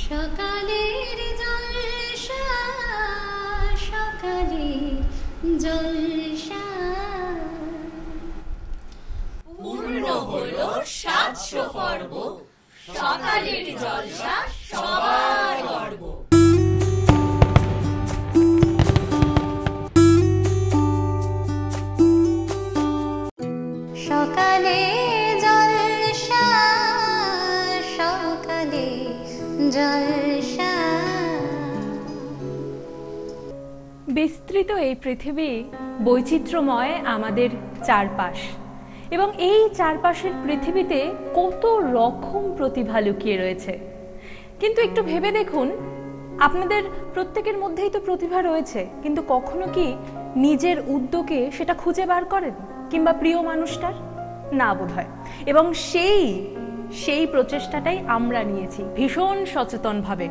সকালের জলসা সকালের জলসা পূর্ণ হলো ৭০০ পর্ব, সকালের জলসা সবার গর্ব। সকালে জলসা সকালে জলসা। বিস্তৃত এই পৃথিবী বৈচিত্র্যময় আমাদের চারপাশ, এবং এই চারপাশের পৃথিবীতে কত রকম প্রতিভা লুকিয়ে রয়েছে। কিন্তু একটু ভেবে দেখুন, আপনাদের প্রত্যেকের মধ্যেই তো প্রতিভা রয়েছে, কিন্তু কখনো কি নিজের উদ্যোগে সেটা খুঁজে বার করেন? কিংবা প্রিয় মানুষটার? না বোধহয়। এবং সেই প্রচেষ্টাটাই আমরা নিয়েছি ভীষণ সচেতনভাবে।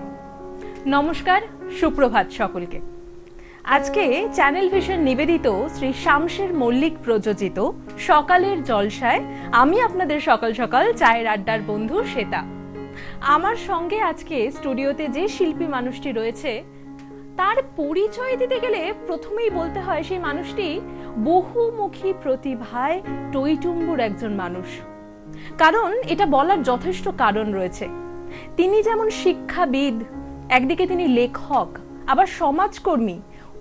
নমস্কার, সুপ্রভাত সকলকে। আজকে চ্যানেল ভিশন নিবেদিত শ্রী শামশের মল্লিক প্রযোজিত সকালের জলসায় আমি আপনাদের সকাল সকাল চায়ের আড্ডার বন্ধু শ্বেতা। আমার সঙ্গে আজকে স্টুডিওতে যে শিল্পী মানুষটি রয়েছে, তার পরিচয় দিতে গেলে প্রথমেই বলতে হয় সেই মানুষটি বহুমুখী প্রতিভায় টইটুম্বুর একজন মানুষ। কারণ এটা বলার যথেষ্ট কারণ রয়েছে। তিনি যেমন শিক্ষাবিদ, একদিকে তিনি লেখক, আবার সমাজকর্মী,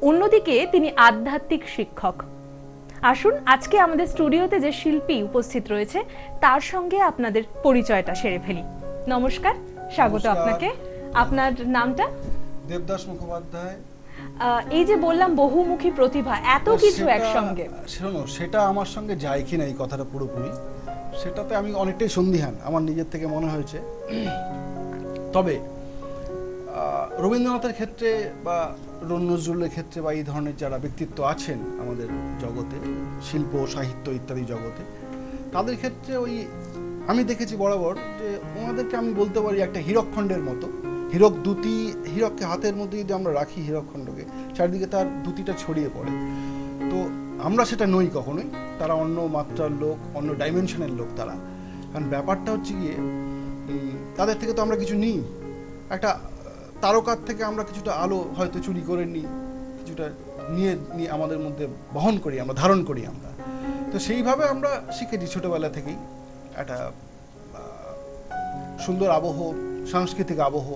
অন্যদিকে তিনি আধ্যাত্মিক শিক্ষক। আসুন আজকে আমাদের স্টুডিওতে যে শিল্পী উপস্থিত রয়েছে তার সঙ্গে আপনাদের পরিচয়টা সেরে ফেলি। নমস্কার, স্বাগত আপনাকে। আপনার নামটা? দেবদাস মুখোপাধ্যায়। এই যে বললাম বহুমুখী প্রতিভা, এত কিছু একসঙ্গে, শোনো, সেটা আমার সঙ্গে যায় কিনা এই কথাটা পুরোপুরি, সেটাতে আমি অনেকটাই সন্দিহান, আমার নিজের থেকে মনে হয়েছে। তবে রবীন্দ্রনাথের ক্ষেত্রে বা নজরুলের ক্ষেত্রে বা এই ধরনের যারা ব্যক্তিত্ব আছেন আমাদের জগতে, শিল্প সাহিত্য ইত্যাদি জগতে, তাদের ক্ষেত্রে ওই আমি দেখেছি বরাবর যে ওনাদেরকে আমি বলতে পারি একটা হীরকখণ্ডের মতো। হীরক দুটি, হীরককে হাতের মধ্যে যদি আমরা রাখি, হীরকখণ্ডকে চারিদিকে তার দুটিটা ছড়িয়ে পড়ে। তো আমরা সেটা নই কখনোই, তারা অন্য মাত্রার লোক, অন্য ডাইমেনশনের লোক তারা। কারণ ব্যাপারটা হচ্ছে গিয়ে তাদের থেকে তো আমরা কিছু নিই, একটা তারকার থেকে আমরা কিছুটা আলো হয়তো চুরি করে নিই, কিছুটা নিয়ে নিয়ে আমাদের মধ্যে বহন করি, আমরা ধারণ করি আমরা। তো সেইভাবে আমরা শিখেছি ছোটবেলা থেকেই একটা সুন্দর আবহ, সাংস্কৃতিক আবহ,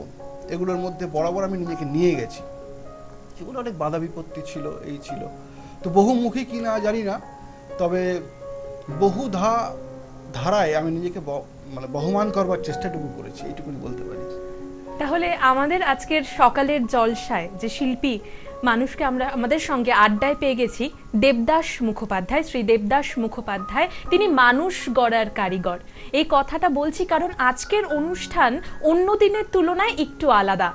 এগুলোর মধ্যে বরাবর আমি নিজেকে নিয়ে গেছি। এগুলো অনেক বাধা বিপত্তি ছিল, এই ছিল। তো বহুমুখী কি না জানি না, তবে বহু ধারায় আমি নিজেকে মানে বহমান করবার চেষ্টাটুকু করেছি, এইটুকুনি বলতে পারি। তাহলে আমাদের আজকের সকালের জলসায় যে শিল্পী মানুষকে আমরা আমাদের সঙ্গে আড্ডায় পেয়ে গেছি, দেবদাস মুখোপাধ্যায়, শ্রী দেবদাস মুখোপাধ্যায়। তিনি মানুষ গড়ার কারিগর। এই কথাটা বলছি কারণ আজকের অনুষ্ঠান অন্য দিনের তুলনায় একটু আলাদা।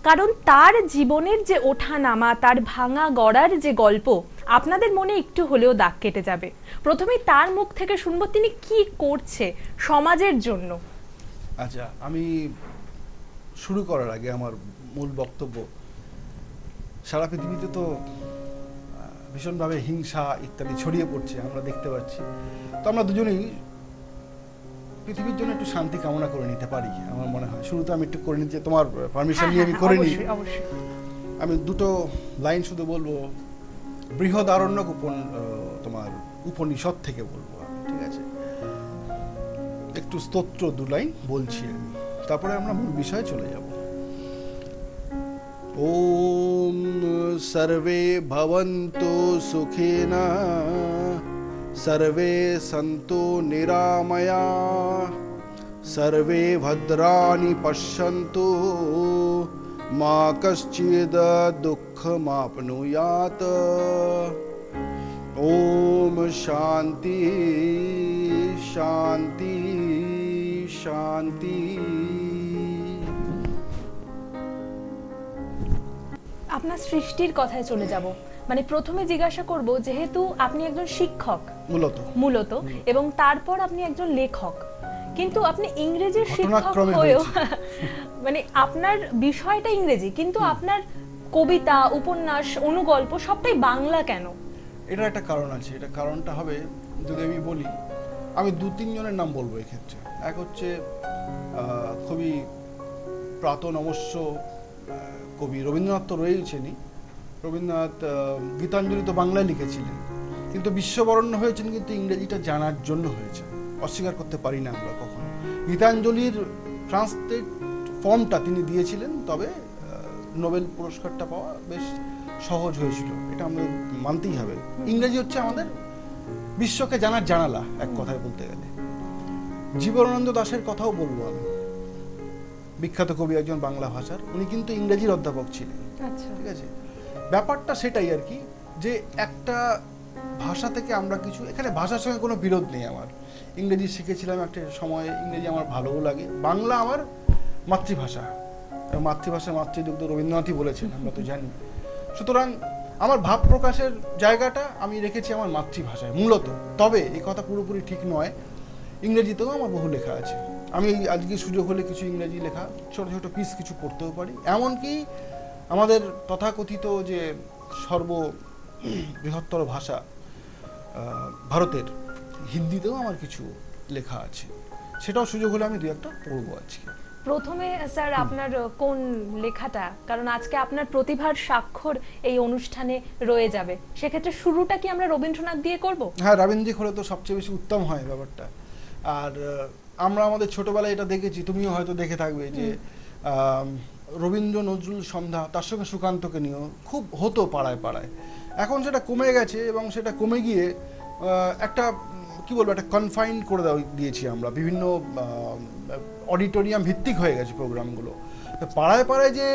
কারণ তার জীবনের যে ওঠানামা, তার ভাঙা গড়ার যে গল্প আপনাদের মনে একটু হলেও দাগ কেটে যাবে। প্রথমে তার মুখ থেকে শুনবো তিনি কি করছে সমাজের জন্য। আচ্ছা, আমি শুরু করার আগে আমার মূল বক্তব্য, সারা পৃথিবীতে তো ভীষণভাবে হিংসা ইত্যাদি ছড়িয়ে পড়ছে, আমরা দেখতে পাচ্ছি। তো আমরা দুজনেই পৃথিবীর জন্য একটু শান্তি কামনা করে নিতে পারি, আমার মনে হয়। শুরুতে আমি একটু করে নিতে, তোমার পারমিশন নিয়ে আমি করে নিই। আমি দুটো লাইন শুধু বলবো, বৃহদারণ্যক তোমার উপনিষদ থেকে বলবো আমি, ঠিক আছে? একটু স্তোত্র দু লাইন বলছি আমি, তারপরে আমরা মূল বিষয়ে চলে যাব। ওম সর্বে ভবন্তু সুখিনা সর্বে সন্তু নিরাময়া সর্বে ভদ্রাণি পশ্যন্তু মা কশ্চিদ দুঃখমাপ্নুয়াত। ওম শান্তি শান্তি শান্তি। আপনার সৃষ্টির কথায় চলে যাব। মানে প্রথমে জিজ্ঞাসা করব, যেহেতু আপনি একজন শিক্ষক মূলত এবং তারপর আপনি একজন লেখক, কিন্তু আপনি ইংরেজির শিক্ষক হয়েও মানে আপনার বিষয়টা ইংরেজি, কিন্তু আপনার কবিতা, উপন্যাস, অনুগল্প সবটাই বাংলা কেন? এটা একটা কারণ আছে। এটা কারণটা হবে, যদি আমি বলি, আমি দু তিন জনের নাম বলবো এক্ষেত্রে। এক হচ্ছে খুবই প্রাতন অবশ্য কবি রবীন্দ্রনাথ তো রয়েছেনই। রবীন্দ্রনাথ গীতাঞ্জলি তো বাংলায় লিখেছিলেন, কিন্তু বিশ্ববরণ্য হয়েছেন কিন্তু ইংরেজিটা জানার জন্য হয়েছে, অস্বীকার করতে পারি না আমরা কখনো। গীতাঞ্জলির ট্রান্সলেট ফর্মটা তিনি দিয়েছিলেন, তবে নোবেল পুরস্কারটা পাওয়া বেশ সহজ হয়েছিল, এটা আমাদের মানতেই হবে। ইংরেজি হচ্ছে আমাদের বিশ্বকে জানার জানালা, এক কথায় বলতে গেলে। জীবনানন্দ দাশের কথাও বলবো আমি, বিখ্যাত কবি একজন বাংলা ভাষার, উনি কিন্তু ইংরেজির অধ্যাপক ছিলেন। ঠিক আছে, ব্যাপারটা সেটাই আর কি, যে একটা ভাষা থেকে আমরা কিছু, এখানে ভাষার সঙ্গে কোনো বিরোধ নেই আমার। ইংরেজি শিখেছিলাম একটা সময়ে, ইংরেজি আমার ভালোও লাগে। বাংলা আমার মাতৃভাষা, মাতৃভাষা মাতৃদুগ্ধ রবীন্দ্রনাথই বলেছেন, আমরা তো জানি। সুতরাং আমার ভাব প্রকাশের জায়গাটা আমি রেখেছি আমার মাতৃভাষায় মূলত। তবে এই কথা পুরোপুরি ঠিক নয়, ইংরেজিতেও আমার বহু লেখা আছে। আমি আজকে সুযোগ হলে কিছু ইংরেজি লেখা ছোট ছোট পিস কিছু পড়তেও পারি। এমনকি আমাদের তথাকথিত যে সর্ববৃহত্তর ভাষা ভারতের, হিন্দিতেও আমার কিছু লেখা আছে, সেটাও সুযোগ হলে আমি দু একটা পড়বো আজকে। প্রথমে স্যার আপনার কোন লেখাটা, কারণ আজকে আপনার প্রতিভার স্বাক্ষর এই অনুষ্ঠানে রয়ে যাবে, সেক্ষেত্রে শুরুটা কি আমরা রবীন্দ্রনাথ দিয়ে করব? হ্যাঁ, রবীন্দ্রনাথ হলে তো সবচেয়ে বেশি উত্তম হয় ব্যাপারটা। আর আমরা আমাদের ছোটবেলায় এটা দেখেছি, তুমিও হয়তো দেখে থাকবে, যে রবীন্দ্র নজরুল সন্ধ্যা, তার সঙ্গে সুকান্তকে নিয়েও খুব হতো পাড়ায় পাড়ায়। এখন সেটা কমে গেছে, এবং সেটা কমে গিয়ে একটা কি বলবো, একটা কনফাইন্ড করে দিয়েছি আমরা, বিভিন্ন অডিটোরিয়াম ভিত্তিক হয়ে গেছে প্রোগ্রামগুলো। পাড়ায় পাড়ায় যে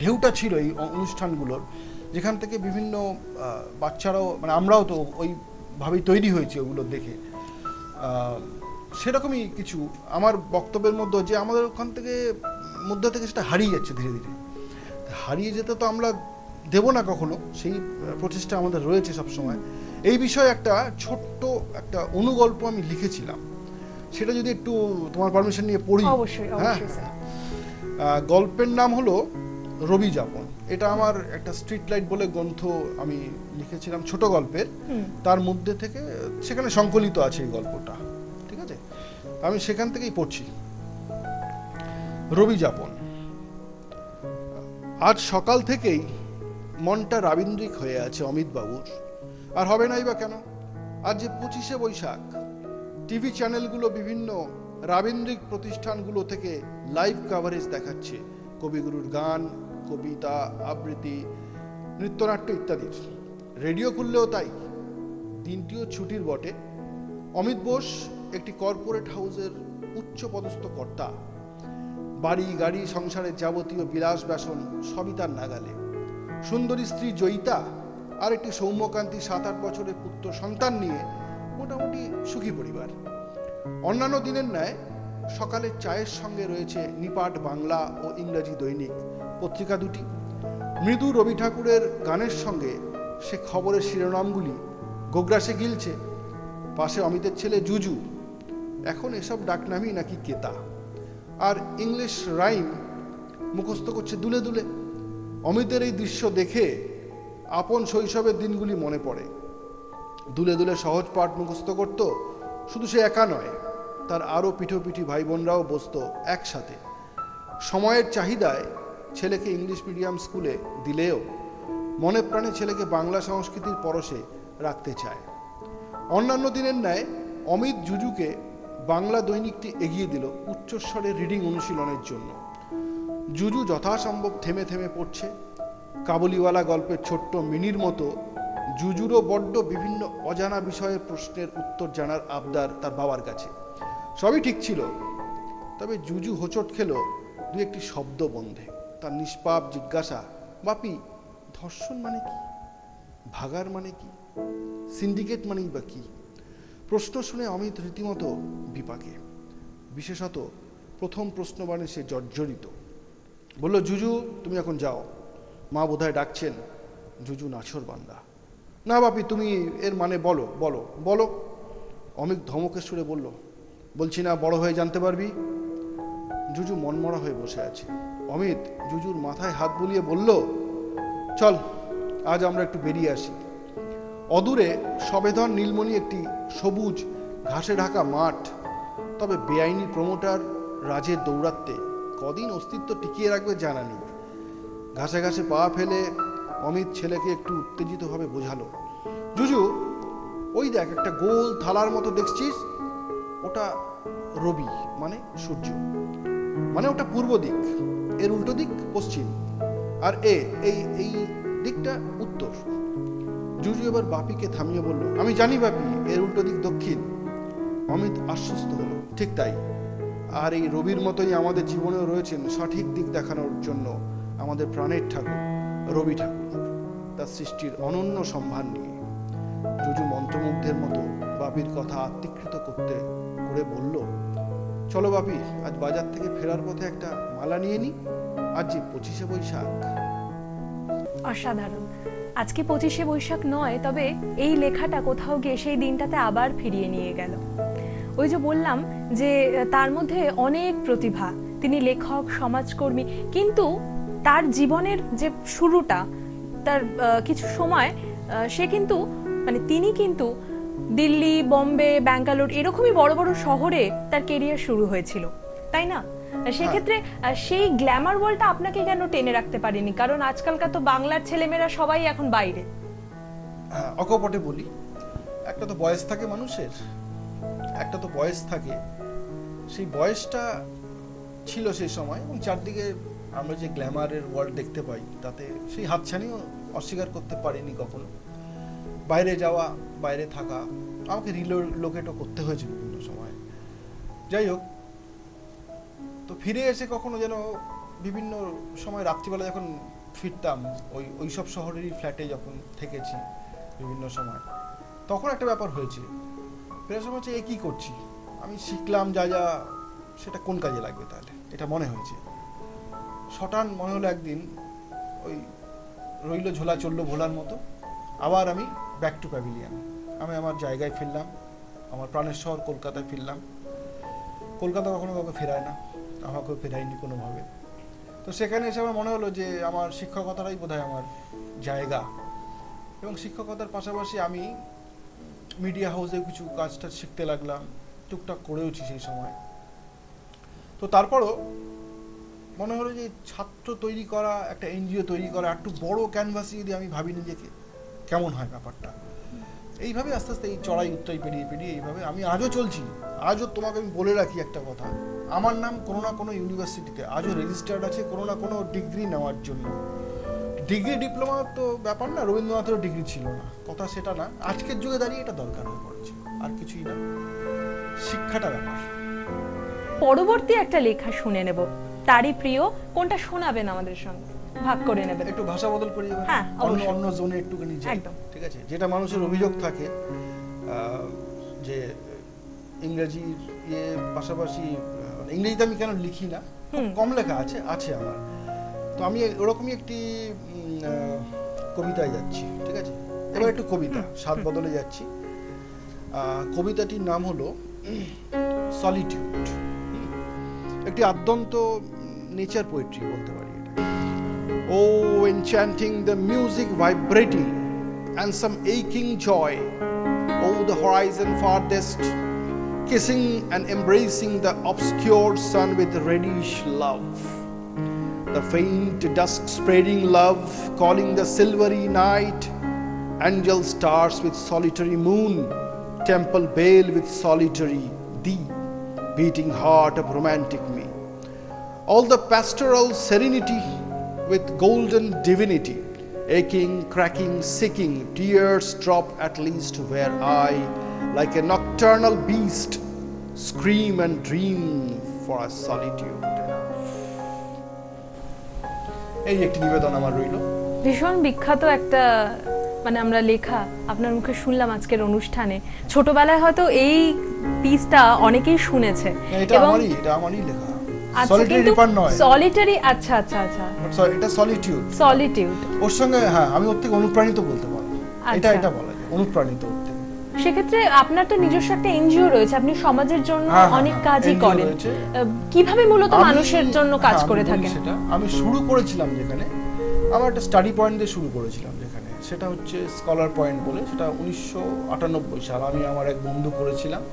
ঢেউটা ছিল এই অনুষ্ঠানগুলোর, যেখান থেকে বিভিন্ন বাচ্চারাও, মানে আমরাও তো ওইভাবেই তৈরি হয়েছি ওগুলো দেখে, সেরকমই কিছু আমার বক্তব্যের মধ্যে, যে আমাদের ওখান থেকে মধ্যে থেকে সেটা হারিয়ে যাচ্ছে ধীরে ধীরে। হারিয়ে যেতে তো আমরা দেব না কখনো, সেই প্রচেষ্টা আমাদের রয়েছে সবসময়। এই বিষয়ে একটা ছোট্ট একটা অনুগল্প আমি লিখেছিলাম, সেটা যদি একটু তোমার পারমিশন নিয়ে পড়ি। অবশ্যই, হ্যাঁ, গল্পের নাম হলো রবি যাপন। এটা আমার একটা স্ট্রিট লাইট বলে গ্রন্থ আমি লিখেছিলাম, ছোট গল্পের, তার মধ্যে থেকে সেখানে সংকলিত আছে এই গল্পটা। ঠিক আছে, আমি সেখান থেকেই পড়ছি। রবি যাপন। আজ সকাল থেকেই মনটা রাবীন্দ্রিক হয়ে আছে অমিত বাবুর, আর হবে নাই বা কেন। আজ যে 25শে বৈশাখ, টিভি চ্যানেলগুলো বিভিন্ন রাবীন্দ্রিক প্রতিষ্ঠানগুলো থেকে লাইভ কাভারেজ দেখাচ্ছে কবিগুরুর গান, কবিতা, আবৃত্তি, নৃত্যনাট্য ইত্যাদির। রেডিও খুললেও তাই। দিনটিও ছুটির বটে। অমিত বোস একটি কর্পোরেট হাউসের উচ্চ পদস্থ কর্তা। বাড়ি গাড়ি সংসারের যাবতীয় বিলাস ব্যাসন সবই তার নাগালে। সুন্দরী স্ত্রী জয়িতা আর একটি সৌম্যকান্তি 7-8 বছরের পুত্র সন্তান নিয়ে মোটামুটি সুখী পরিবার। অন্যান্য দিনের ন্যায় সকালে চায়ের সঙ্গে রয়েছে নিপাট বাংলা ও ইংরেজি দৈনিক পত্রিকা দুটি। মৃদু রবি ঠাকুরের গানের সঙ্গে সে খবরের শিরোনামগুলি গোগ্রাসে গিলছে। পাশে অমিতের ছেলে জুজু, এখন এসব ডাকনামই নাকি কেতা, আর ইংলিশ রাইম মুখস্থ করছে দুলে দুলে। অমিতের এই দৃশ্য দেখে আপন শৈশবের দিনগুলি মনে পড়ে। দুলে দুলে সহজ পাঠ মুখস্থ করত। শুধু সে একা নয়, তার আরও পিঠোপিঠি ভাই বোনরাও বসত একসাথে। সময়ের চাহিদায় ছেলেকে ইংলিশ মিডিয়াম স্কুলে দিলেও মনে প্রাণে ছেলেকে বাংলা সংস্কৃতির পরশে রাখতে চায়। অন্যান্য দিনের ন্যায় অমিত জুজুকে বাংলা দৈনিকটি এগিয়ে দিল উচ্চস্বরে রিডিং অনুশীলনের জন্য। জুজু যথাসম্ভব থেমে থেমে পড়ছে। কাবুলিওয়ালা গল্পের ছোট্ট মিনির মতো জুজুরও বড্ড বিভিন্ন অজানা বিষয়ের প্রশ্নের উত্তর জানার আবদার তার বাবার কাছে। সবই ঠিক ছিল, তবে জুজু হোঁচট খেল দু একটি শব্দ বন্ধে। তার নিষ্পাপ জিজ্ঞাসা, বাপি ধর্ষণ মানে কি, ভাগার মানে কি, সিন্ডিকেট মানেই বা কি? প্রশ্ন শুনে অমিত রীতিমতো বিপাকে। বিশেষত প্রথম প্রশ্নবাণে সে জর্জরিত। বলল, জুজু তুমি এখন যাও, মা বোধহয় ডাকছেন। জুজু নাছোড়বান্দা। না বাপি, তুমি এর মানে বলো বলো বলো। অমিত ধমকের সুরে বলল, বলছি না বড় হয়ে জানতে পারবি। জুজু মনমরা হয়ে বসে আছে। অমিত জুজুর মাথায় হাত বুলিয়ে বলল, চল আজ আমরা একটু বেরিয়ে আসি। অদূরে সবেধন নীলমণি একটি সবুজ ঘাসে ঢাকা মাঠ, তবে বেআইনি প্রমোটার রাজের দৌরাত্মে কদিন অস্তিত্ব টিকিয়ে রাখবে জানা নেই। ঘাসে ঘাসে পা ফেলে অমিত ছেলেকে একটু উত্তেজিতভাবে বোঝালো, জুজু ওই দেখ একটা গোল থালার মতো দেখছিস, ওটা রবি মানে সূর্য, মানে ওটা পূর্ব দিক, এর উল্টো দিক পশ্চিম, আর এই দিকটা উত্তর। জুজু এবার বাপিকে থামিয়ে বলল, আমি জানি বাপি, এর উল্টো দিক দক্ষিণ। অমিত আশ্বস্ত হলো, ঠিক তাই। আর এই রবির মতোই আমাদের জীবনেও রয়েছেন সঠিক দিক দেখানোর জন্য আমাদের প্রাণের ঠাকুর রবি ঠাকুর, তার সৃষ্টির অনন্য সম্ভার নিয়ে। জুজু মন্ত্রমুগ্ধের মতো বাপির কথা আত্মীকৃত করে বলল, চলো বাপি, আজ বাজার থেকে ফেরার পথে একটা মালা নিয়ে নি, আজ যে 25শে বৈশাখ। অসাধারণ। আজকে 25শে বৈশাখ নয়, তবে এই লেখাটা কোথাও গিয়ে সেই দিনটাতে আবার ফিরিয়ে নিয়ে গেল। ওই যে বললাম যে তার মধ্যে অনেক প্রতিভা, তিনি লেখক, সমাজকর্মী, কিন্তু তার জীবনের যে শুরুটা, তার কিছু সময় সে কিন্তু তিনি কিন্তু দিল্লি, বোম্বে, ব্যাঙ্গালোর এরকমই বড় বড় শহরে তার কেরিয়ার শুরু হয়েছিল, তাই না? সেক্ষেত্রে সেই গ্ল্যামার ওয়ার্ল্ডটা আপনাকে কেন টেনে রাখতে পারেনি? কারণ আজকালকার তো বাংলার ছেলেমেয়েরা সবাই এখন বাইরে। হ্যাঁ, অকপটে বলি, একটা তো বয়স থাকে মানুষের, একটা তো বয়স থাকে, সেই বয়সটা ছিল সেই সময়, এবং চারদিকে আমরা যে গ্ল্যামারের ওয়ার্ল্ড দেখতে পাই তাতে সেই হাতছানিও অস্বীকার করতে পারিনি কখনো। বাইরে যাওয়া, বাইরে থাকা, আমাকে রিলোকেটও করতে হয়েছে বিভিন্ন সময়। যাই হোক, তো ফিরে এসে কখনো যেন বিভিন্ন সময় রাত্রিবেলা যখন ফিরতাম ওই সব শহরেরই ফ্ল্যাটে যখন থেকেছি বিভিন্ন সময়, তখন একটা ব্যাপার হয়েছে, ফেরার সময় হচ্ছে এ কী করছি, আমি শিখলাম যা যা, সেটা কোন কাজে লাগবে তাহলে, এটা মনে হয়েছে। শটান মনে হলো একদিন ওই রইল ঝোলা চললো ভোলার মতো, আবার আমি ব্যাক টু প্যাভিলিয়ন, আমি আমার জায়গায় ফিরলাম, আমার প্রাণের শহর কলকাতায় ফিরলাম। কলকাতা কখনো কাউকে ফেরায় না, আমাকেও ফেরায়নি কোনোভাবে। তো সেখানে এসে আমার মনে হলো যে আমার শিক্ষকতাটাই বোধহয় আমার জায়গা, এবং শিক্ষকতার পাশাপাশি আমি মিডিয়া হাউসে কিছু কাজটা শিখতে লাগলাম, টুকটাক করেওছি সেই সময়। তো তারপরও মনে হলো যে ছাত্র তৈরি করা, একটা এনজিও তৈরি করা, একটু বড় ক্যানভাসে যদি আমি ভাবি নিজেকে, কেমন হয় ব্যাপারটা। এইভাবে আস্তে আস্তে এই চড়াই উত্তরাই পেরিয়ে পেরিয়ে এইভাবে আমি আজও চলছি। আজও তোমাকে আমি বলে রাখি একটা কথা, আমার নাম কোনো না কোনো ইউনিভার্সিটিতে আজও রেজিস্টার্ড আছে কোনো না কোনো ডিগ্রি নেওয়ার জন্য। ডিগ্রি ডিপ্লোমা তো ব্যাপার না, রবীন্দ্রনাথেরও ডিগ্রি ছিল না, কথা সেটা না, আজকের যুগে দাঁড়িয়ে এটা দরকার হয়ে পড়েছে, আর কিছুই না, শিক্ষাটা ব্যাপার। পরবর্তী একটা লেখা শুনে নেব, তারই প্রিয়, কোনটা শোনাবেন আমাদের সঙ্গে, ভাগ করে নেবেন। একটু ভাষা বদল করি, হ্যাঁ, অন্য জোনে একটুখানি যাই, একদম ঠিক আছে। যেটা মানুষের অভিযোগ থাকে যে ইংরেজির পাশাপাশি, ইংরেজিতে আমি কেন লিখি না, কম লেখা আছে আমার। তো আমি ওরকমই একটি কবিতায় যাচ্ছি, ঠিক আছে। এবার একটু কবিতা, স্বাদ বদলে যাচ্ছি। কবিতাটির নাম হলো সলিটিউড, একটি আদ্যন্ত নেচার পোয়েট্রি বলতে পারি এটা। Oh, enchanting the music vibrating and some aching joy, oh the horizon farthest, kissing and embracing the obscure sun with reddish love, the faint dusk spreading love, calling the silvery night, angel stars with solitary moon, temple bell with solitary thee, beating heart of romantic me, all the pastoral serenity with golden divinity, aching, cracking, seeking, tears drop at least where I, like a nocturnal beast, scream and dream for a solitude. এই একটি নিবেদন আমার রইল। ভীষণ বিখ্যাত একটা আমরা লেখা আপনার মুখে শুনলাম আজকের অনুষ্ঠানে। ছোটবেলায় হয়তো এই পিসটা অনেকেই শুনেছে, এবং এটা আমারই লেখা। সলিটারি রিপার নয়, সলিটারি, আচ্ছা আচ্ছা আচ্ছা, এটা সলিটিউড। সলিটিউড ওর সঙ্গে, হ্যাঁ, আমি ওর থেকে অনুপ্রাণিত বলতে পারবো, এটা বলা যায়, অনুপ্রাণিত হতে। সেক্ষেত্রে আপনার তো নিজস্ব একটা এনজিও রয়েছে, আপনি সমাজের জন্য অনেক কাজই করেন, কিভাবে মূলত মানুষের জন্য কাজ করে থাকেন? সেটা আমি শুরু করেছিলাম যেখানে, আমার একটা স্টাডি পয়েন্ট দিয়ে শুরু করেছিলাম যেখানে, সেটা হচ্ছে স্কলার পয়েন্ট বলে, সেটা 1998 সাল আমি আমার এক বন্ধু করেছিলাম।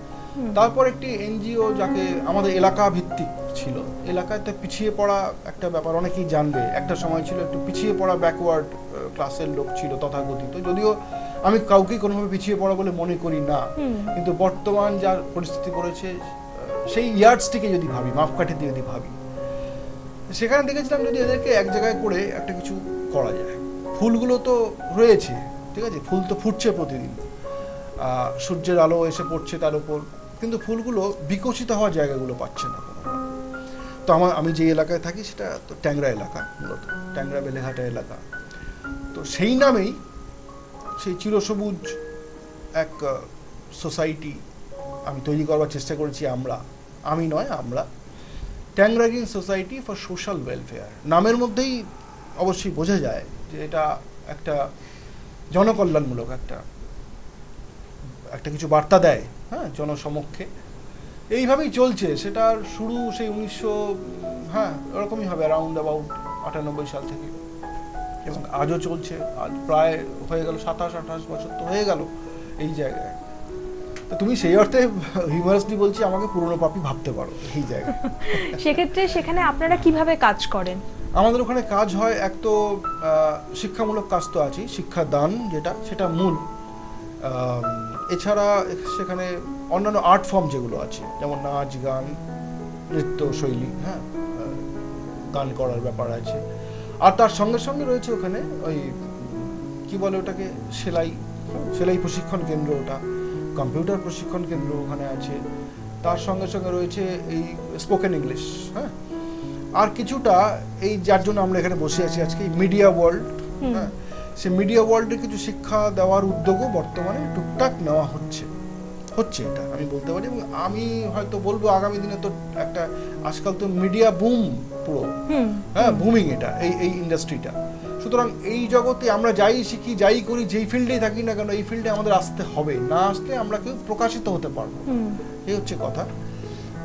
তারপর একটি এনজিও যাকে আমাদের এলাকা ভিত্তিক ছিল, এলাকায় তো পিছিয়ে পড়া একটা ব্যাপার, অনেকেই জানবে। একটা সময় ছিল একটু পিছিয়ে পড়া, ব্যাকওয়ার্ড ক্লাসের লোক ছিল তথাকথিত, যদিও আমি কাউকেই কোনোভাবে পিছিয়ে পড়া বলে মনে করি না, কিন্তু বর্তমান যা পরিস্থিতি পড়েছে সেই ইয়ার্ডসটিকে যদি ভাবি, মাপকাঠি দিয়ে যদি ভাবি, সেখানে দেখেছিলাম যদি এদেরকে এক জায়গায় করে একটা কিছু করা যায়। ফুলগুলো তো রয়েছে, ঠিক আছে, ফুল তো ফুটছে প্রতিদিন, সূর্যের আলো এসে পড়ছে তার উপর, কিন্তু ফুলগুলো বিকশিত হওয়ার জায়গাগুলো পাচ্ছে না কোনো। তো আমি যে এলাকায় থাকি সেটা তো ট্যাংরা এলাকা, মূলত ট্যাংরা বেলেঘাটা এলাকা। তো সেই নামেই সেই চিরসবুজ এক সোসাইটি আমি তৈরি করবার চেষ্টা করেছি। আমরা ট্যাংরা green society for social welfare. নামের মধ্যেই অবশ্যই বোঝা যায় যে এটা একটা জনকল্যাণমূলক একটা কিছু বার্তা দেয়, হ্যাঁ, জনসমক্ষে। এইভাবেই চলছে। সেটার শুরু সেই 1900 এরকমই হবে, অ্যারাউন্ড অ্যাবাউট 98 সাল থেকে, এবং আজও চলছে। আজ প্রায় হয়ে গেল 27-28 বছর তো হয়ে গেল এই জায়গায়। তো তুমি সেই অর্থে হিউমারাসলি বলছি, আমাকে পুরনো পাপী ভাবতে পারো এই জায়গায়। সেক্ষেত্রে সেখানে আপনারা কিভাবে কাজ করেন? আমাদের ওখানে কাজ হয়, এক তো শিক্ষামূলক কাজ তো আছেই, শিক্ষাদান সেটা মূল। এছাড়া সেখানে অন্যান্য আর্ট ফর্ম যেগুলো আছে, যেমন নাচ, গান, নৃত্য শৈলী, হ্যাঁ, গান করার ব্যাপার আছে। আর তার সঙ্গে সঙ্গে রয়েছে ওখানে ওই কি বলে ওটাকে, সেলাই প্রশিক্ষণ কেন্দ্র, ওটা কম্পিউটার প্রশিক্ষণ কেন্দ্র ওখানে আছে। তার সঙ্গে সঙ্গে রয়েছে এই স্পোকেন ইংলিশ, হ্যাঁ। আর কিছুটা এই যার জন্য আমরা এখানে বসে আছি আজকে, মিডিয়া ওয়ার্ল্ড, হ্যাঁ, সে মিডিয়া ওয়ার্ল্ডে কিছু শিক্ষা দেওয়ার উদ্যোগও বর্তমানে টুকটাক নেওয়া হচ্ছে এটা আমি বলতে পারি। এবং আমি হয়তো বলবো আগামী দিনে তো একটা, আজকাল তো মিডিয়া বুম পুরো, হ্যাঁ, বুমিং এটা, এই ইন্ডাস্ট্রিটা। সুতরাং এই জগতে আমরা যাই শিখি, যাই করি, যেই ফিল্ডেই থাকি না কেন, এই ফিল্ডে আমাদের আসতে হবে, না আসলে আমরা কেউ প্রকাশিত হতে পারবো, এই হচ্ছে কথা।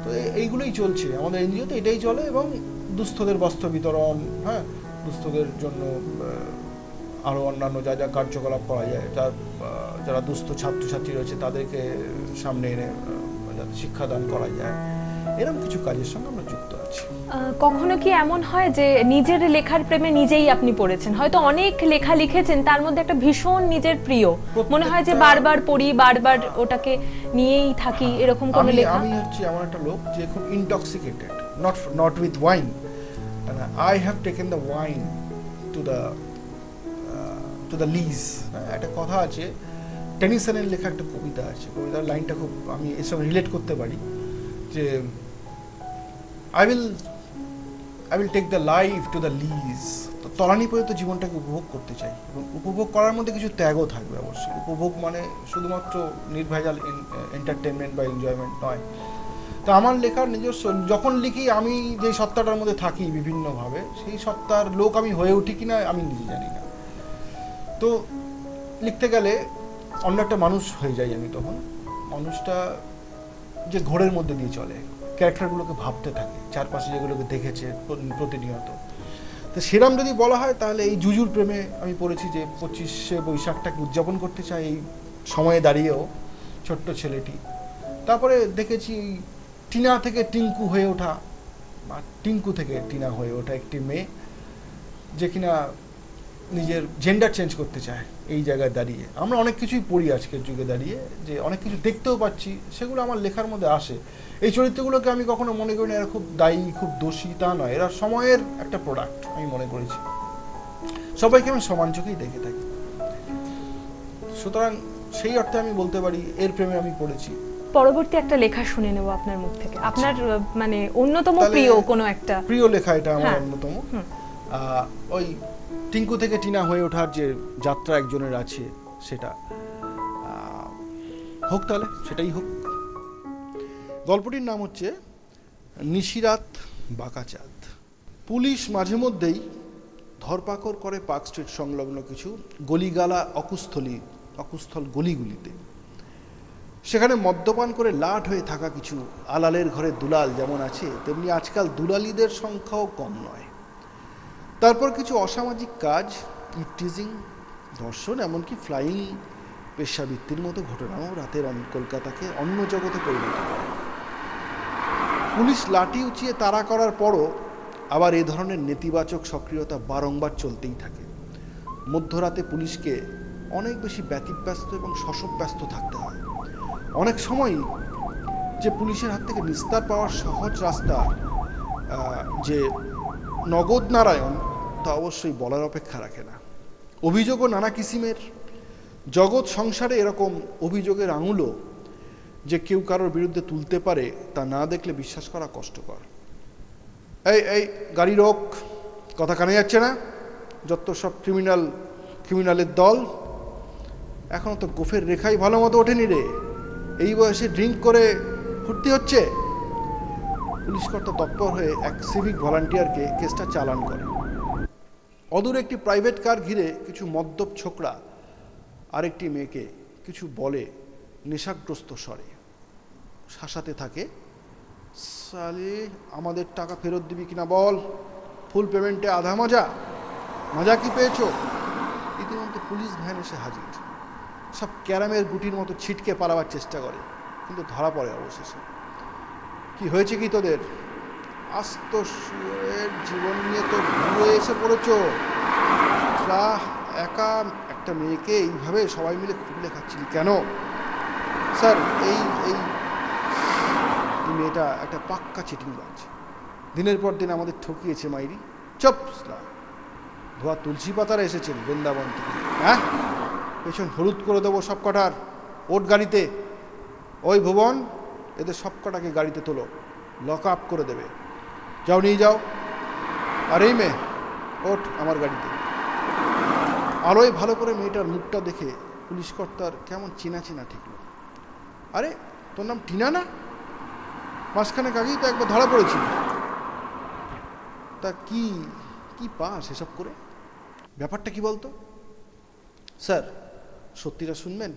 তো এইগুলোই চলছে আমাদের এনজিওতে, এটাই চলে। এবং দুস্থদের বস্ত্র বিতরণ, হ্যাঁ, দুস্থদের জন্য আরও অন্যান্য যা যা কার্যকলাপ করা যায়, যারা দুস্থ ছাত্রছাত্রী রয়েছে তাদেরকে সামনে এনে যাতে শিক্ষাদান করা যায়, এরকম কিছু কাজের সঙ্গে আমরা যুক্ত আছি। কখনো কি এমন হয় যে নিজের লেখার প্রেমে নিজেই আপনি পড়েছেন? হয়তো অনেক লেখা লিখেছেন, তার মধ্যে একটা ভীষণ নিজের প্রিয় মনে হয় যে বারবার পড়ি, বারবার ওটাকে নিয়েই থাকি, এরকম কোনো লেখা? আমি হচ্ছে এমন একটা লোক যে খুব intoxicated, not with wine. I have taken the wine to the lees. একটা কথা আছে, টেনিসনের লেখা একটা কবিতা আছে, কবিতার লাইনটা খুব আমি এর সঙ্গে রিলেট করতে পারি, যে I will take the life to the lees. তো তলানি পর্যন্ত জীবনটাকে উপভোগ করতে চাই, এবং উপভোগ করার মধ্যে কিছু ত্যাগও থাকবে অবশ্যই। উপভোগ মানে শুধুমাত্র নির্ভেজাল এন্টারটেনমেন্ট বা এনজয়মেন্ট নয়। তো আমার লেখার নিজস্ব, যখন লিখি আমি যে সত্তাটার মধ্যে থাকি বিভিন্নভাবে, সেই সত্তার লোক আমি হয়ে উঠি কিনা আমি নিজে জানি না। তো লিখতে গেলে অন্য একটা মানুষ হয়ে যাই আমি। তখন মানুষটা যে ঘোরের মধ্যে দিয়ে চলে, ক্যারেক্টারগুলোকে ভাবতে থাকে, চারপাশে যেগুলোকে দেখেছে প্রতিনিয়ত। তো সেরম যদি বলা হয় তাহলে এই জুজুর প্রেমে আমি পড়েছি, যে 25শে বৈশাখটাকে উদযাপন করতে চাই এই সময়ে দাঁড়িয়েও, ছোট্ট ছেলেটি। তারপরে দেখেছি টিনা থেকে টিঙ্কু হয়ে ওঠা, বা টিঙ্কু থেকে টিনা হয়ে ওঠা একটি মেয়ে, যে কিনা নিজের জেন্ডার চেঞ্জ করতে চায় এই জায়গায় দাঁড়িয়ে। আমরা অনেক কিছুই পড়ি আজকের যুগে দাঁড়িয়ে, যে অনেক কিছু দেখতেও পাচ্ছি, সেগুলো আমার লেখার মধ্যে আসে। এই চরিত্রগুলোকে আমি কখনো মনে করি না এরা খুব দায়ী, খুব দোষী, তা নয়। এরা সময়ের একটা প্রোডাক্ট আমি মনে করেছি। সবাইকে আমি সমান চোখেই দেখে থাকি। সুতরাং সেই অর্থে আমি বলতে পারি এর প্রেমে আমি পড়েছি। পরবর্তী একটা লেখা শুনে নেব আপনার মুখ থেকে, আপনার মানে অন্যতম প্রিয় কোনো একটা। প্রিয় লেখা এটা আমার অন্যতম। ওই টিঙ্কু থেকে টিনা হয়ে ওঠার যে যাত্রা একজনের আছে, সেটা হোক, তাহলে সেটাই হোক। গল্পটির নাম হচ্ছে নিশিরাত বাঁকাচাঁদ। পুলিশ মাঝে মধ্যেই ধরপাকড় করে পার্ক স্ট্রিট সংলগ্ন কিছু গলিগালা অকুস্থল গলিগুলিতে। সেখানে মদ্যপান করে লাট হয়ে থাকা কিছু আলালের ঘরে দুলাল যেমন আছে, তেমনি আজকাল দুলালিদের সংখ্যাও কম নয়। তারপর কিছু অসামাজিক কাজ, ইভটিজিং, ধর্ষণ, এমনকি ফ্লাইং পেশাবৃত্তির মতো ঘটনাও রাতের কলকাতাকে অন্য জগতে পরিণত করে। পুলিশ লাঠি উঁচিয়ে তাড়া করার পরও আবার এই ধরনের নেতিবাচক সক্রিয়তা বারংবার চলতেই থাকে। মধ্যরাতে পুলিশকে অনেক বেশি ব্যতিব্যস্ত এবং শশব্যস্ত থাকতে হয়। অনেক সময়ই যে পুলিশের হাত থেকে নিস্তার পাওয়ার সহজ রাস্তা যে নগদ নারায়ণ, তা অবশ্যই বলার অপেক্ষা রাখে না। অভিযোগও নানা কিসিমের। জগৎ সংসারে এরকম অভিযোগের আঙুলও যে কেউ কারোর বিরুদ্ধে তুলতে পারে, তা না দেখলে বিশ্বাস করা কষ্টকর। এই গাড়ি রোক, কথা কানে যাচ্ছে না? যত সব ক্রিমিনালের দল, এখনো তো গোফের রেখাই ভালো মতো ওঠেনি রে। এই বয়সে ড্রিঙ্ক করে ফুর্তি হচ্ছে। পুলিশ কর্তা তৎপর হয়ে এক সিভিক ভলান্টিয়ারকে কেসটা চালান করে। অদূরে একটি প্রাইভেট কার ঘিরে কিছু মদ্যপ ছোকরা আরেকটি মেয়েকে কিছু বলে নেশাগ্রস্ত স্বরে। শাসাতে থাকে, সালে আমাদের টাকা ফেরত দিবি কিনা বল, ফুল পেমেন্টে আধা মজা কি পেয়েছো? ইতিমধ্যে পুলিশ ভ্যান এসে হাজির। সব ক্যারামের গুটির মতো ছিটকে পালাবার চেষ্টা করে, কিন্তু ধরা পড়ে অবশেষে। কি হয়েছে কি তোদের? আস্ত শুয়ের জীবন নিয়ে তো ঘুরে এসে পড়েছ। একা একটা মেয়েকে এইভাবে সবাই মিলে খুলে খাচ্ছিলি কেন? স্যার, এই মেয়েটা একটা পাক্কা চিটিংবাজ। দিনের পর দিন আমাদের ঠকিয়েছে মাইরি। চপ, ধোয়া তুলসী পাতারা এসেছেন বৃন্দাবন থেকে। হ্যাঁ, পেছন হলুদ করে দেবো সব কটার। ওট গাড়িতে। ওই ভুবন, এদের সব কটাকে গাড়িতে তোলো, লক আপ করে দেবে। যাও, নিয়ে যাও। আর এই মেয়ে, ওঠ আমার গাড়িতে। আলোয় ভালো করে মেয়েটার মুখটা দেখে পুলিশ কর্তার কেমন চেনা চেনা ঠেকলো। আরে, তোর নাম টিনা না? মাঝখানে আগেই তো একবার ধরা পড়েছিল। তা কি পাস এসব করে? ব্যাপারটা কি বলতো? স্যার, সত্যিটা শুনবেন।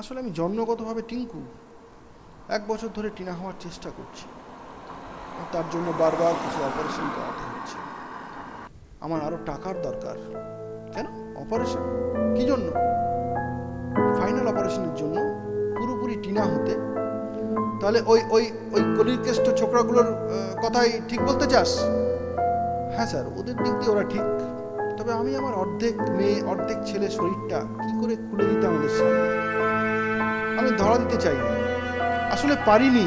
আসলে আমি জন্মগতভাবে টিঙ্কু। 1 বছর ধরে টিনা হওয়ার চেষ্টা করছি। তার জন্য বারবার কিছু অপারেশন করাতে হচ্ছে। আমার আরো টাকার দরকার। কেন অপারেশন? কি জন্য? ফাইনাল অপারেশনের জন্য, পুরোপুরি টিনা হতে। তাহলে ওই কলির কেষ্ট ছোকরাগুলোর কথাই ঠিক বলতে চাস? হ্যাঁ স্যার, ওদের দিক দিয়ে ওরা ঠিক। তবে আমি আমার অর্ধেক মেয়ে অর্ধেক ছেলে শরীরটা কি করে খুলে দিতাম ওদের সামনে? আমি ধরা দিতে চাইনি, আসলে পারিনি।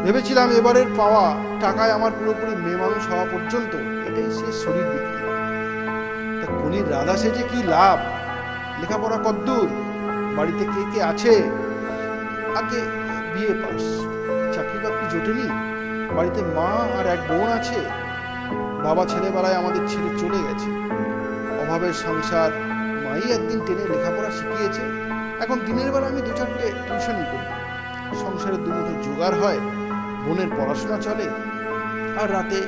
ভেবেছিলাম এবারের পাওয়া টাকায় আমার পুরোপুরি মেয়ে মানুষ হওয়া পর্যন্ত এটাই শেষ শরীর বিক্রি। তা কলির রাধা সেজে কি লাভ? লেখাপড়া কদ্দূর? বাড়িতে কে কে আছে? আগে বিয়ে পাস, চাকরি বাকরি জোটেনি। বাড়িতে মা আর এক বোন আছে। বাবা ছেলেবেলায় আমাদের ছেড়ে চলে গেছে। অভাবের সংসার, মাই একদিন টেনে লেখাপড়া শিখিয়েছে। এখন দিনের বেলা আমি 2-4টে টিউশনই করি। সংসারের দুমুঠো জোগাড় হয়, বোনের পড়াশোনা চলে। আর রাতে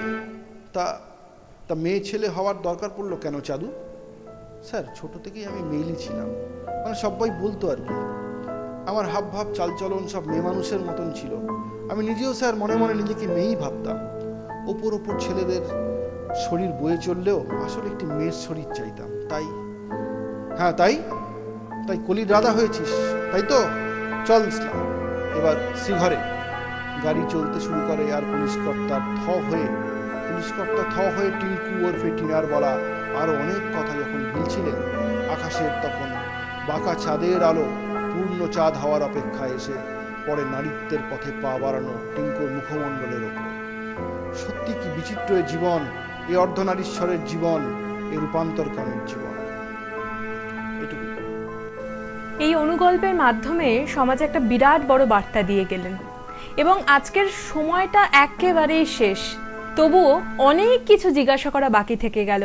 তা মেয়ে ছেলে হওয়ার দরকার পড়লো কেন চাঁদু? স্যার, ছোট থেকেই আমি মেয়েলি ছিলাম। মানে সবাই বলতো আর কি। আমার হাব ভাব চালচলন সব মেয়ে মানুষের মতন ছিল। আমি নিজেও স্যার মনে মনে নিজেকে মেয়েই ভাবতাম। ওপর ছেলেদের শরীর বয়ে চললেও আসলে একটি মেয়ের শরীর চাইতাম। তাই কলির রাধা হয়েছিস, তাই তো? চল এবার শ্রীঘরে। গাড়ি চলতে শুরু করে। আর পুলিশ কর্তা থ হয়ে টিঙ্কু ওরফে টিনার বলা আরো অনেক কথা যখন বলছিলেন, আকাশের তখন বাঁকা চাঁদের আলো পূর্ণ চাঁদ হওয়ার অপেক্ষায় এসে পরে নারীত্বের পথে পা বাড়ানো টিঙ্কুর মুখমণ্ডলের ওপর। সত্যি কি বিচিত্র এ জীবন, এই অর্ধনারীশ্বরের জীবন, এই রূপান্তরকামীর জীবন। এটুকু। এই অনুগল্পের মাধ্যমে সমাজে একটা বিরাট বড় বার্তা দিয়ে গেলেন। এবং আজকের সময়টা একেবারেই শেষ, তবুও অনেক কিছু জিজ্ঞাসা করা বাকি থেকে গেল,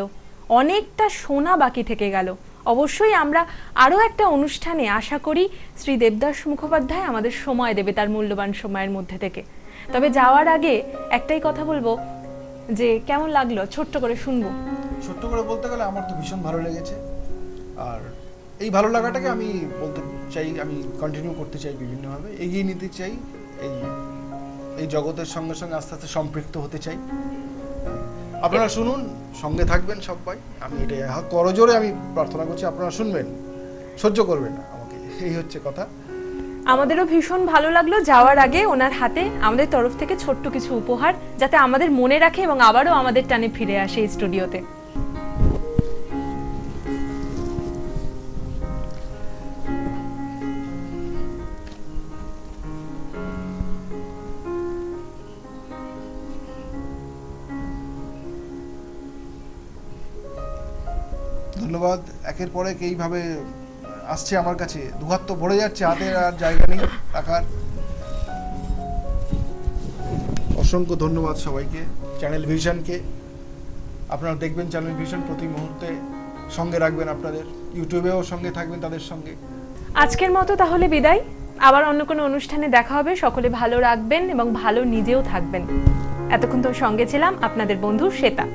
অনেকটা শোনা বাকি থেকে গেল। অবশ্যই আমরা আরও একটা অনুষ্ঠানে আশা করি শ্রী দেবদাস মুখোপাধ্যায় আমাদের সময় দেবে, তার মূল্যবান সময়ের মধ্যে থেকে। তবে যাওয়ার আগে একটাই কথা বলবো, যে কেমন লাগলো ছোট্ট করে শুনবো। ছোট্ট করে বলতে গেলে আমার তো ভীষণ ভালো লেগেছে। আর এই ভালো লাগাটাকে আমি বলতে চাই, আমি কন্টিনিউ করতে চাই, বিভিন্নভাবে এগিয়ে নিতে চাই। এই জগতের সঙ্গে সঙ্গে আস্তে আস্তে সম্পৃক্ত হতে চাই। আপনারা শুনুন, সঙ্গে থাকবেন সবাই। আমি এটাই করজোরে আমি প্রার্থনা করছি, আপনারা শুনবেন, সহ্য করবেন না আমাকে, এই হচ্ছে কথা। আমাদেরও ভীষণ ভালো লাগলো। যাওয়ার আগে ওনার হাতে আমাদের তরফ থেকে ছোট্ট কিছু উপহার, যাতে আমাদের মনে রাখে এবং আবারও আমাদের টানে ফিরে আসে এই স্টুডিওতে। ধন্যবাদ। একের পর এক এইভাবে আসছে আমার কাছে, দুহাত তো ভরে যাচ্ছে, হাতের আর জায়গা নেই রাখার। অসংখ্য ধন্যবাদ সবাইকে, চ্যানেল ভিশনকে। আপনারা দেখবেন চ্যানেল ভিশন, প্রতি মুহূর্তে সঙ্গে রাখবেন, আপনাদের ইউটিউবেও সঙ্গে থাকবেন তাদের সঙ্গে। আজকের মতো তাহলে বিদায়, আবার অন্য কোনো অনুষ্ঠানে দেখা হবে। সকলে ভালো রাখবেন এবং ভালো নিজেও থাকবেন। এতক্ষণ তো সঙ্গে ছিলাম আপনাদের বন্ধু শ্বেতা।